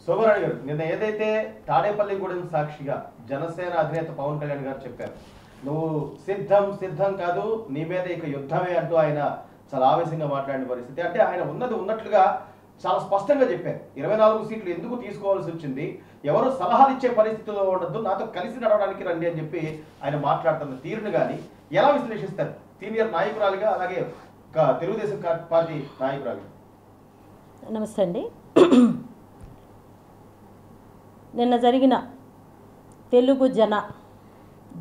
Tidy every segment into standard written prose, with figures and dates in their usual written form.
శోభరాణి గారు, నిన్న ఏదైతే తాడేపల్లిగూడెం సాక్షిగా జనసేన అధినేత పవన్ కళ్యాణ్ గారు చెప్పారు, నువ్వు సిద్ధం కాదు, నీ మీద ఇక యుద్ధమే అంటూ ఆయన చాలా ఆవేశంగా మాట్లాడిన పరిస్థితి. అంటే ఆయన ఉన్నది ఉన్నట్లుగా చాలా స్పష్టంగా చెప్పారు. 24 సీట్లు ఎందుకు తీసుకోవాల్సి వచ్చింది, ఎవరు సలహాలు ఇచ్చే పరిస్థితిలో ఉండద్దు, నాతో కలిసి నడవడానికి రండి అని చెప్పి ఆయన మాట్లాడుతున్న తీరును కానీ ఎలా విశ్లేషిస్తారు సీనియర్ నాయకురాలిగా, అలాగే తెలుగుదేశం పార్టీ నాయకురాలిగా? నమస్తే అండి. నిన్న జరిగిన తెలుగు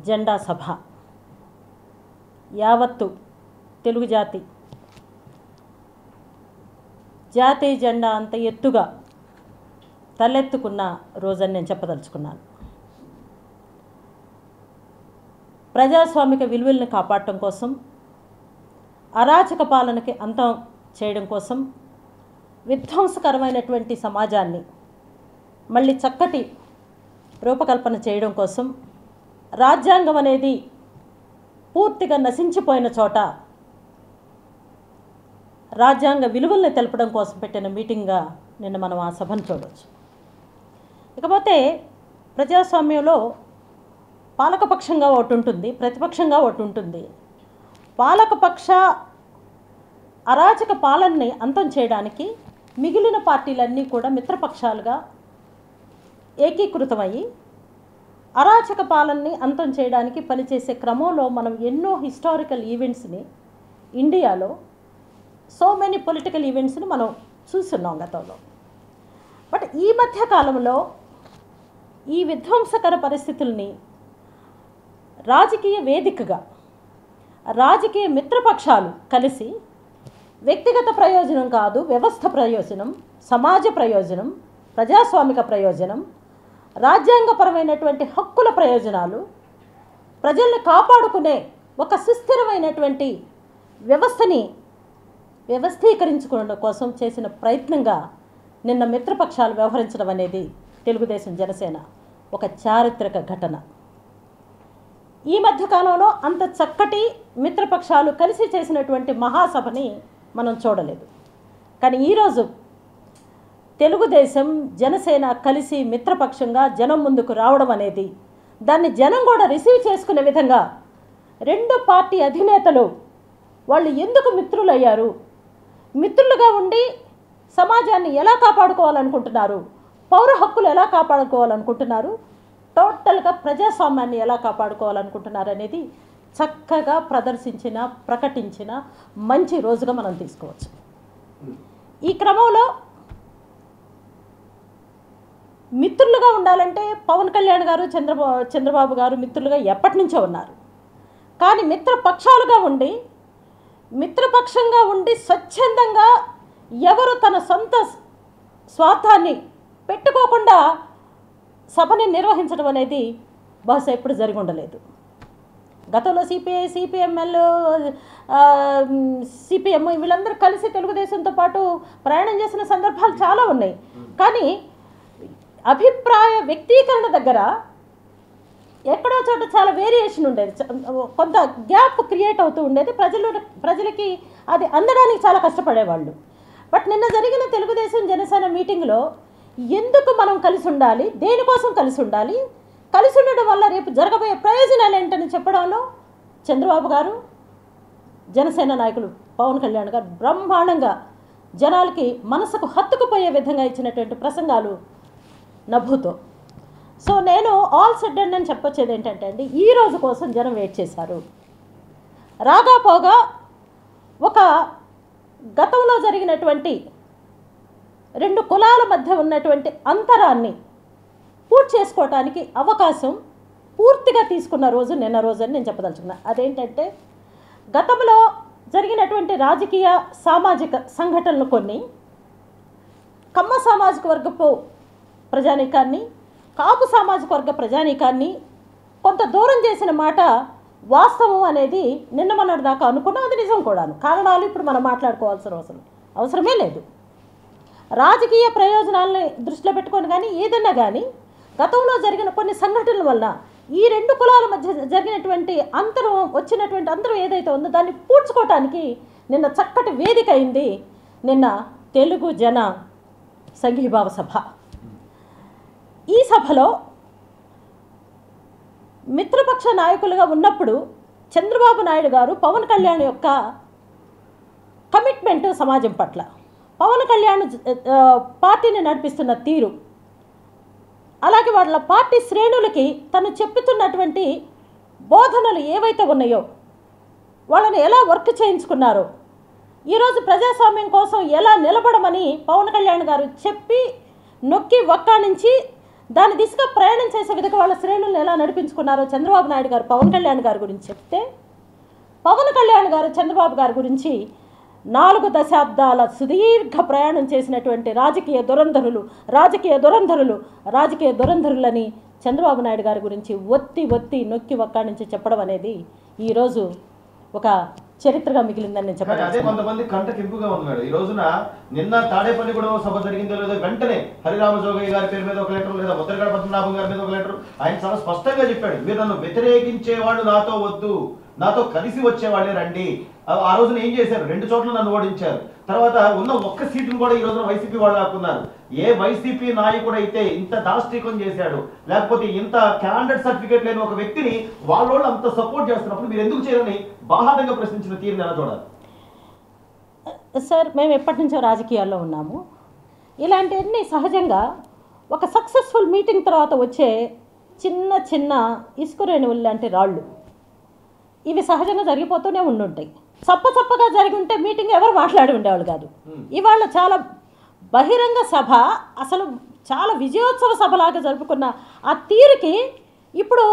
జెండా సభ యావత్తు తెలుగు జాతీయ జెండా అంత ఎత్తుగా తలెత్తుకున్న రోజని నేను చెప్పదలుచుకున్నాను. ప్రజాస్వామిక విలువలను కాపాడటం కోసం, అరాచక పాలనకి అంతం చేయడం కోసం, విధ్వంసకరమైనటువంటి సమాజాన్ని మళ్ళీ చక్కటి రూపకల్పన చేయడం కోసం, రాజ్యాంగం అనేది పూర్తిగా నశించిపోయిన చోట రాజ్యాంగ విలువల్ని తెలపడం కోసం పెట్టిన మీటింగ్గా నిన్న మనం ఆ సభను చూడవచ్చు. ఇకపోతే ప్రజాస్వామ్యంలో పాలకపక్షంగా ఒకటి ఉంటుంది, ప్రతిపక్షంగా ఒకటి ఉంటుంది. పాలకపక్ష అరాచక పాలనని అంతం చేయడానికి మిగిలిన పార్టీలన్నీ కూడా మిత్రపక్షాలుగా ఏకీకృతమయ్యి అరాచక పాలనని అంతం చేయడానికి పనిచేసే క్రమంలో మనం ఎన్నో హిస్టారికల్ ఈవెంట్స్ని, ఇండియాలో సో మెనీ పొలిటికల్ ఈవెంట్స్ని మనం చూస్తున్నాం గతంలో. బట్ ఈ మధ్య కాలంలో ఈ విధ్వంసకర పరిస్థితుల్ని రాజకీయ వేదికగా రాజకీయ మిత్రపక్షాలు కలిసి వ్యక్తిగత ప్రయోజనం కాదు, వ్యవస్థ ప్రయోజనం, సమాజ ప్రయోజనం, ప్రజాస్వామిక ప్రయోజనం, రాజ్యాంగపరమైనటువంటి హక్కుల ప్రయోజనాలు, ప్రజల్ని కాపాడుకునే ఒక సుస్థిరమైనటువంటి వ్యవస్థని వ్యవస్థీకరించుకోవడం కోసం చేసిన ప్రయత్నంగా నిన్న మిత్రపక్షాలు వ్యవహరించడం అనేది తెలుగుదేశం జనసేన ఒక చారిత్రక ఘటన. ఈ మధ్యకాలంలో అంత చక్కటి మిత్రపక్షాలు కలిసి చేసినటువంటి మహాసభని మనం చూడలేదు. కానీ ఈరోజు తెలుగుదేశం జనసేన కలిసి మిత్రపక్షంగా జనం ముందుకు రావడం అనేది, దాన్ని జనం కూడా రిసీవ్ చేసుకునే విధంగా రెండు పార్టీ అధినేతలు వాళ్ళు ఎందుకు మిత్రులయ్యారు, మిత్రులుగా ఉండి సమాజాన్ని ఎలా కాపాడుకోవాలనుకుంటున్నారు, పౌర హక్కులు ఎలా కాపాడుకోవాలనుకుంటున్నారు, టోటల్గా ప్రజాస్వామ్యాన్ని ఎలా కాపాడుకోవాలనుకుంటున్నారు అనేది చక్కగా ప్రదర్శించిన, ప్రకటించిన మంచి రోజుగా మనం తీసుకోవచ్చు. ఈ క్రమంలో మిత్రులుగా ఉండాలంటే పవన్ కళ్యాణ్ గారు, చంద్రబాబు గారు మిత్రులుగా ఎప్పటి నుంచో ఉన్నారు. కానీ మిత్రపక్షంగా ఉండి స్వచ్ఛందంగా ఎవరు తన సొంత స్వార్థాన్ని పెట్టుకోకుండా సభని నిర్వహించడం అనేది బహుశా ఎప్పుడు జరిగి ఉండలేదు. గతంలో సిపిఐ, సిపిఎంఎల్, సిపిఎం వీళ్ళందరూ కలిసి తెలుగుదేశంతో పాటు ప్రయాణం చేసిన సందర్భాలు చాలా ఉన్నాయి. కానీ అభిప్రాయ వ్యక్తీకరణ దగ్గర ఎక్కడో చోట చాలా వేరియేషన్ ఉండేది, కొంత గ్యాప్ క్రియేట్ అవుతూ ఉండేది. ప్రజలకి అది అందడానికి చాలా కష్టపడేవాళ్ళు. బట్ నిన్న జరిగిన తెలుగుదేశం జనసేన మీటింగ్లో ఎందుకు మనం కలిసి ఉండాలి, దేనికోసం కలిసి ఉండాలి, కలిసి ఉండడం వల్ల రేపు జరగబోయే ప్రయోజనాలు ఏంటని చెప్పడంలో చంద్రబాబు గారు, జనసేన నాయకులు పవన్ కళ్యాణ్ గారు బ్రహ్మాండంగా జనాలకి మనసుకు హత్తుకుపోయే విధంగా ఇచ్చినటువంటి ప్రసంగాలు నభూతో. సో నేను ఆల్ సెడ్ అని చెప్పొచ్చేది ఏంటంటే అండి, ఈ రోజు కోసం జనం వెయిట్ చేశారు. రాగాపోగా ఒక గతంలో జరిగినటువంటి రెండు కులాల మధ్య ఉన్నటువంటి అంతరాన్ని పూర్తి చేసుకోవటానికి అవకాశం పూర్తిగా తీసుకున్న రోజు నిన్న రోజు అని నేను చెప్పదలుచుకున్నా. అదేంటంటే గతంలో జరిగినటువంటి రాజకీయ సామాజిక సంఘటనలు కొన్ని కమ్మ సామాజిక వర్గపు ప్రజానీకాన్ని, కాపు సామాజిక వర్గ ప్రజానీకాన్ని కొంత దూరం చేసిన మాట వాస్తవం అనేది నిన్న మొన్నటి దాకా అనుకున్నాం, అది నిజం కూడాను. కారణాలు ఇప్పుడు మనం మాట్లాడుకోవాల్సిన అవసరమే లేదు. రాజకీయ ప్రయోజనాలని దృష్టిలో పెట్టుకొని కానీ ఏదన్నా కానీ గతంలో జరిగిన కొన్ని సంఘటనల వల్ల ఈ రెండు కులాల మధ్య జరిగినటువంటి వచ్చినటువంటి అంతరం ఏదైతే ఉందో దాన్ని పూడ్చుకోవటానికి నిన్న చక్కటి వేదిక అయింది నిన్న తెలుగు జన సంఘీభావ సభ. ఈ సభలో మిత్రపక్ష నాయకులుగా ఉన్నప్పుడు చంద్రబాబు నాయుడు గారు పవన్ కళ్యాణ్ యొక్క కమిట్మెంట్ సమాజం పట్ల, పవన్ కళ్యాణ్ పార్టీని నడిపిస్తున్న తీరు, అలాగే వాళ్ళ పార్టీ శ్రేణులకి తను చెప్పుతున్నటువంటి బోధనలు ఏవైతే ఉన్నాయో వాళ్ళని ఎలా వర్క్ చేయించుకున్నారో, ఈరోజు ప్రజాస్వామ్యం కోసం ఎలా నిలబడమని పవన్ కళ్యాణ్ గారు చెప్పి నొక్కి వక్కాణించి దాని దిశగా ప్రయాణం చేసే విధంగా వాళ్ళ శ్రేణులను ఎలా నడిపించుకున్నారో చంద్రబాబు నాయుడు గారు పవన్ కళ్యాణ్ గారి గురించి చెప్తే, పవన్ కళ్యాణ్ గారు చంద్రబాబు గారి గురించి 4 దశాబ్దాల సుదీర్ఘ ప్రయాణం చేసినటువంటి రాజకీయ దురంధరులని చంద్రబాబు నాయుడు గారి గురించి ఒత్తి నొక్కి వక్కాణించి చెప్పడం అనేది ఈరోజు ఒక చరిత్రగా మిగిలిందని నేను చెప్పాను. అదే కొంతమంది కంటకింపుగా ఉంది మేడం. ఈ రోజున నిన్న తాడేపల్లిగూడెం సభ జరిగిందో లేదో వెంటనే హరిరామజోగయ్య గారి పేరు మీద ఒక లెటర్, లేదా ముద్రగడ పద్మనాభం గారి మీద ఒక లెటర్, ఆయన చాలా స్పష్టంగా చెప్పాడు, మీరు నన్ను వ్యతిరేకించేవాళ్ళు నాతో వద్దు, నాతో కలిసి వచ్చేవాళ్ళే రండి. ఆ రోజున ఏం చేశారు? 2 చోట్ల నన్ను ఓడించారు. తర్వాత ఉన్న ఒక్క సీటును కూడా ఈ రోజున వైసీపీ వాళ్ళు లాక్కున్నారు. ఏ వైసీపీ నాయకుడు అయితే ఇంత దాష్టికం చేశాడు, లేకపోతే ఇంత క్యాండిడేట్ సర్టిఫికేట్ లేని ఒక వ్యక్తిని వాళ్ళోళ్ళు అంత సపోర్ట్ చేస్తున్నప్పుడు మీరు ఎందుకు చేయాలని బాహాటంగా ప్రశ్నించిన తీరుని ఎలా చూడాలి? సార్, మేము ఎప్పటి నుంచో రాజకీయాల్లో ఉన్నాము. ఇలాంటివన్నీ సహజంగా ఒక సక్సెస్ఫుల్ మీటింగ్ తర్వాత వచ్చే చిన్న ఇసుకురేణువులు లాంటి రాళ్ళు, ఇవి సహజంగా జరిగిపోతూనే ఉండుంటాయి. చప్పగా జరిగి ఉంటే మీటింగ్ ఎవరు మాట్లాడి ఉండేవాళ్ళు కాదు. ఇవాళ చాలా బహిరంగ సభ, అసలు చాలా విజయోత్సవ సభలాగా జరుపుకున్న ఆ తీరుకి ఇప్పుడు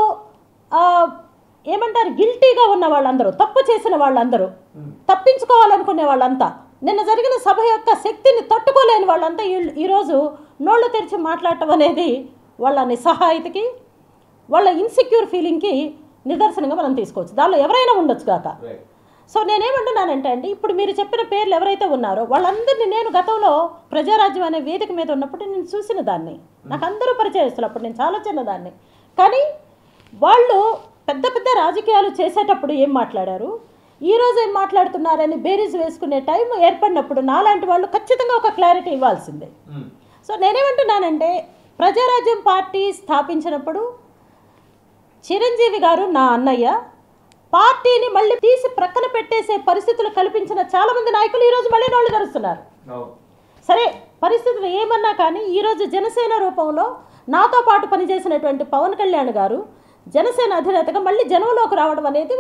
ఏమంటారు, గిల్టీగా ఉన్న వాళ్ళందరూ, తప్పు చేసిన వాళ్ళందరూ, తప్పించుకోవాలనుకునే వాళ్ళంతా, నిన్న జరిగిన సభ యొక్క శక్తిని తట్టుకోలేని వాళ్ళంతా ఈరోజు నోళ్ళు తెరిచి మాట్లాడటం అనేది వాళ్ళ నిస్సహాయతకి, వాళ్ళ ఇన్సెక్యూర్ ఫీలింగ్కి నిదర్శనంగా మనం తీసుకోవచ్చు. దానిలో ఎవరైనా ఉండొచ్చు కాక. సో నేనేమంటున్నానంటే అండి, ఇప్పుడు మీరు చెప్పిన పేర్లు ఎవరైతే ఉన్నారో వాళ్ళందరినీ నేను గతంలో ప్రజారాజ్యం అనే వేదిక మీద ఉన్నప్పుడు నేను చూసిన దాన్ని, నాకు అందరూ పరిచయస్తులు, అప్పుడు నేను చాలా చిన్నదాన్ని. కానీ వాళ్ళు పెద్ద రాజకీయాలు చేసేటప్పుడు ఏం మాట్లాడారు, ఈరోజు ఏం మాట్లాడుతున్నారని బేరీజ్ వేసుకునే టైం ఏర్పడినప్పుడు నాలాంటి వాళ్ళు ఖచ్చితంగా ఒక క్లారిటీ ఇవ్వాల్సిందే. సో నేనేమంటున్నానంటే, ప్రజారాజ్యం పార్టీ స్థాపించినప్పుడు చిరంజీవి గారు నా అన్నయ్య, పార్టీని మళ్ళీ తీసి ప్రక్కన పెట్టేసే పరిస్థితులు కల్పించిన చాలామంది నాయకులు ఈరోజు మళ్ళీ నోళ్ళు తెరుస్తున్నారు. సరే, పరిస్థితులు ఏమన్నా కానీ ఈరోజు జనసేన రూపంలో నాతో పాటు పనిచేసినటువంటి పవన్ కళ్యాణ్ గారు జనసేన అధినేతగా మళ్ళీ జనంలోకి రావడం అనేది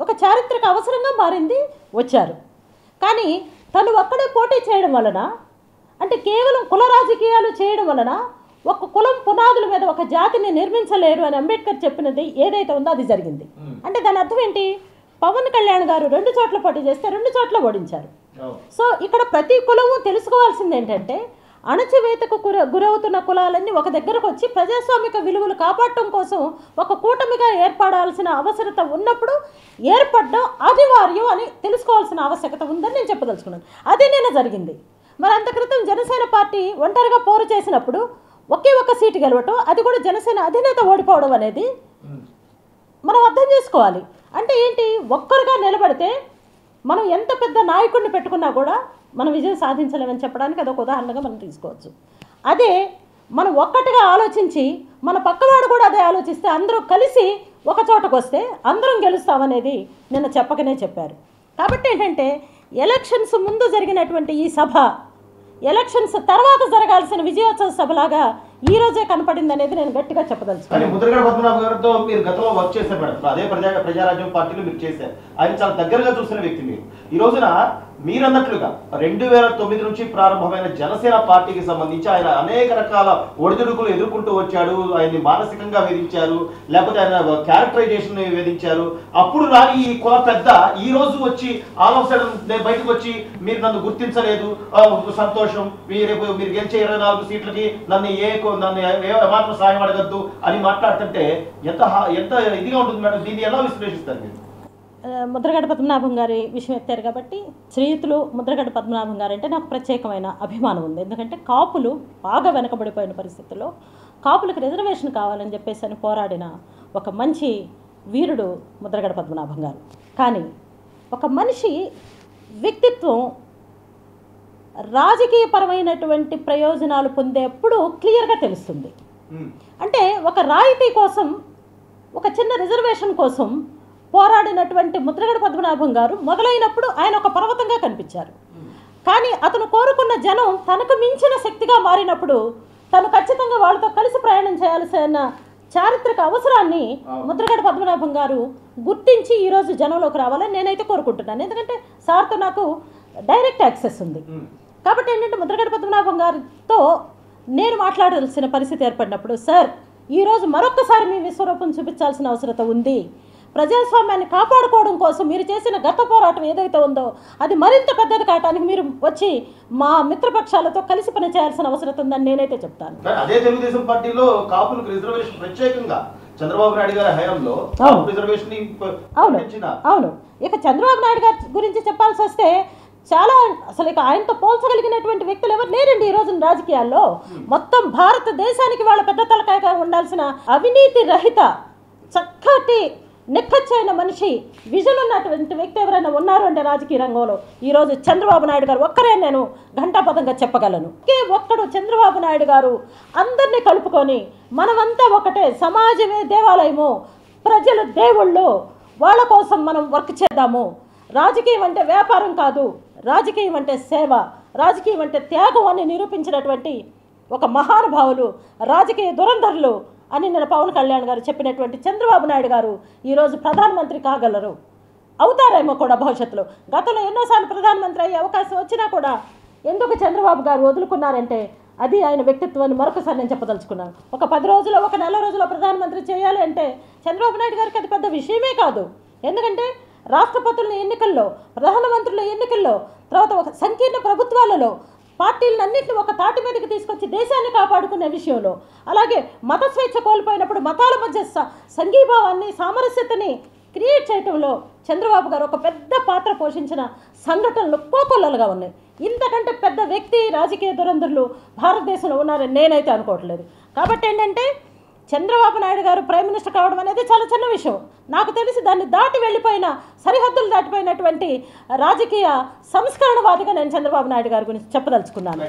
ఒక చారిత్రక అవసరంగా మారింది, వచ్చారు. కానీ తను ఒక్కడే పోటీ చేయడం వలన, అంటే కేవలం కుల రాజకీయాలు చేయడం వలన ఒక కులం పునాదుల మీద ఒక జాతిని నిర్మించలేరు అని అంబేద్కర్ చెప్పినది ఏదైతే ఉందో అది జరిగింది. అంటే దాని అర్థం ఏంటి, పవన్ కళ్యాణ్ గారు 2 చోట్ల పోటీ చేస్తే 2 చోట్ల ఓడించారు. సో ఇక్కడ ప్రతి కులము తెలుసుకోవాల్సింది ఏంటంటే, అణచివేతకు గురవుతున్న కులాలన్నీ ఒక దగ్గరకు వచ్చి ప్రజాస్వామిక విలువలు కాపాడటం కోసం ఒక కూటమిగా ఏర్పడాల్సిన అవసరత ఉన్నప్పుడు ఏర్పడడం అనివార్యం అని తెలుసుకోవాల్సిన ఆవశ్యకత ఉందని నేను చెప్పదలుచుకున్నాను. అదే నేను జరిగింది. మరి అంత క్రితం జనసేన పార్టీ ఒంటరిగా పోరు చేసినప్పుడు ఒకే ఒక సీటు గెలవటం, అది కూడా జనసేన అధినేత ఓడిపోవడం అనేది మనం అర్థం చేసుకోవాలి. అంటే ఏంటి, ఒక్కరుగా నిలబడితే మనం ఎంత పెద్ద నాయకుడిని పెట్టుకున్నా కూడా మనం విజయం సాధించలేమని చెప్పడానికి అదొక ఉదాహరణగా మనం తీసుకోవచ్చు. అదే మనం ఒక్కటిగా ఆలోచించి మన పక్కవాడు కూడా అదే ఆలోచిస్తే అందరూ కలిసి ఒక చోటకు వస్తే అందరం గెలుస్తామనేది నిన్న చెప్పకనే చెప్పారు. కాబట్టి ఏంటంటే, ఎలక్షన్స్ ముందు జరిగినటువంటి ఈ సభ ఎలక్షన్స్ తర్వాత జరగాల్సిన విజయోత్సవ సభలాగా ఈ రోజే కనపడింది అనేది నేను గట్టిగా చెప్పదలుచుకున్నాను. ముద్రగడ పద్మనాభ గారితో మీరు గతంలో వర్క్ చేశారు మేడం, అదే ప్రజారాజ్యం పార్టీలో మీరు చేశారు. ఆయన చాలా దగ్గరగా చూసిన వ్యక్తి మీరు. ఈ రోజున మీరన్నట్లుగా 2009 నుంచి ప్రారంభమైన జనసేన పార్టీకి సంబంధించి ఆయన అనేక రకాల ఒడిదుడుకులు ఎదుర్కొంటూ వచ్చాడు. ఆయన్ని మానసికంగా వేధించారు, లేకపోతే ఆయన క్యారెక్టరైజేషన్ వేధించారు. అప్పుడు రాని ఈ కుల పెద్ద ఈ రోజు వచ్చి ఆల్ ఆఫ్ సడన్ బయటకు వచ్చి మీరు నన్ను గుర్తించలేదు, సంతోషం, మీరు గెలిచే 24 సీట్లకి నన్ను మాత్రం సాయం అడగద్దు అని మాట్లాడుతుంటే ఎంత ఇదిగా ఉంటుంది మేడం. దీన్ని ఎలా విశ్లేషిస్తారు మీరు? ముద్రగడ పద్మనాభం గారి విషయం ఎత్తారు కాబట్టి, శ్రీయుతులు ముద్రగడ పద్మనాభం గారు అంటే నాకు ప్రత్యేకమైన అభిమానం ఉంది. ఎందుకంటే కాపులు బాగా వెనకబడిపోయిన పరిస్థితుల్లో కాపులకు రిజర్వేషన్ కావాలని చెప్పేసి అని పోరాడిన ఒక మంచి వీరుడు ముద్రగడ పద్మనాభం గారు. కానీ ఒక మనిషి వ్యక్తిత్వం రాజకీయపరమైనటువంటి ప్రయోజనాలు పొందేప్పుడు క్లియర్గా తెలుస్తుంది. అంటే ఒక రాయితీ కోసం, ఒక చిన్న రిజర్వేషన్ కోసం పోరాడినటువంటి ముద్రగడ పద్మనాభం గారు మొదలైనప్పుడు ఆయన ఒక పర్వతంగా కనిపించారు. కానీ అతను కోరుకున్న జనం తనకు మించిన శక్తిగా మారినప్పుడు తను ఖచ్చితంగా వాళ్ళతో కలిసి ప్రయాణం చేయాల్సిన చారిత్రక అవసరాన్ని ముద్రగడ పద్మనాభం గారు గుర్తించి ఈరోజు జనంలోకి రావాలని నేనైతే కోరుకుంటున్నాను. ఎందుకంటే సార్తో నాకు డైరెక్ట్ యాక్సెస్ ఉంది కాబట్టి ఏంటంటే ముద్రగడ పద్మనాభం గారితో నేను మాట్లాడాల్సిన పరిస్థితి ఏర్పడినప్పుడు, సార్ ఈరోజు మరొక్కసారి మీ విశ్వరూపం చూపించాల్సిన అవసరత ఉంది. ప్రజాస్వామ్యాన్ని కాపాడుకోవడం కోసం మీరు చేసిన గత పోరాటం ఏదైతే ఉందో అది మరింత పెద్దది కావడానికి మీరు వచ్చి మా మిత్రపక్షాలతో కలిసి పనిచేయాల్సిన అవసరం ఉందని నేనైతే చెప్తాను. అదే తెలుగుదేశం పార్టీలో కాపులకు రిజర్వేషన్ ప్రత్యేకంగా చంద్రబాబు నాయుడు గారి హయాంలో రిజర్వేషన్ అవును. ఇక చంద్రబాబు నాయుడు గారి గురించి చెప్పాల్సి వస్తే చాలా అసలు ఇక ఆయనతో పోల్చగలిగినటువంటి వ్యక్తులు ఎవరు లేరండి ఈ రోజున రాజకీయాల్లో. మొత్తం భారతదేశానికి వాళ్ళ పెద్ద తలకాయగా ఉండాల్సిన అవినీతి రహిత చక్కటి నిక్కచ్చైన మనిషి, విజన్ ఉన్నటువంటి వ్యక్తి ఎవరైనా ఉన్నారు అంటే రాజకీయ రంగంలో ఈరోజు చంద్రబాబు నాయుడు గారు ఒక్కరే నేను ఘంటాపథంగా చెప్పగలను. ఒక్కడు చంద్రబాబు నాయుడు గారు అందరినీ కలుపుకొని మనమంతా ఒకటే, సమాజమే దేవాలయము, ప్రజలు దేవుళ్ళు, వాళ్ళ కోసం మనం వర్క్ చేద్దాము. రాజకీయం అంటే వ్యాపారం కాదు, రాజకీయం అంటే సేవ, రాజకీయం అంటే త్యాగం అని నిరూపించినటువంటి ఒక మహానుభావులు, రాజకీయ దురంధరులు అని నేను పవన్ కళ్యాణ్ గారు చెప్పినటువంటి చంద్రబాబు నాయుడు గారు ఈరోజు ప్రధానమంత్రి కాగలరు, అవుతారేమో కూడా భవిష్యత్తులో. గతంలో ఎన్నోసార్లు ప్రధానమంత్రి అయ్యే అవకాశం వచ్చినా కూడా ఎందుకు చంద్రబాబు గారు వదులుకున్నారంటే అది ఆయన వ్యక్తిత్వాన్ని మరొకసారి నేను చెప్పదలుచుకున్నాను. ఒక 10 రోజులు, ఒక నెల రోజుల్లో ప్రధానమంత్రి చేయాలి అంటే చంద్రబాబు నాయుడు గారికి అది పెద్ద విషయమే కాదు. ఎందుకంటే రాష్ట్రపతుల ఎన్నికల్లో, ప్రధానమంత్రుల ఎన్నికల్లో, తర్వాత ఒక సంకీర్ణ ప్రభుత్వాలలో పార్టీలన్నింటినీ ఒక తాటి మీదకి తీసుకొచ్చి దేశాన్ని కాపాడుకునే విషయంలో, అలాగే మత స్వేచ్ఛ కోల్పోయినప్పుడు మతాల మధ్య సంఘీభావాన్ని, సామరస్యతని క్రియేట్ చేయటంలో చంద్రబాబు గారు ఒక పెద్ద పాత్ర పోషించిన సంఘటనలు కోకొల్లలుగా ఉన్నాయి. ఇంతకంటే పెద్ద వ్యక్తి, రాజకీయ దురంధరులు భారతదేశంలో ఉన్నారని నేనైతే అనుకోవట్లేదు. కాబట్టి ఏంటంటే చంద్రబాబు నాయుడు గారు ప్రైమ్ మినిస్టర్ కావడం అనేది చాలా చిన్న విషయం. నాకు తెలిసి దాన్ని దాటి వెళ్ళిపోయిన, సరిహద్దులు దాటిపోయినటువంటి రాజకీయ సంస్కరణవాదిగా నేను చంద్రబాబు నాయుడు గారి గురించి చెప్పదలుచుకున్నాను.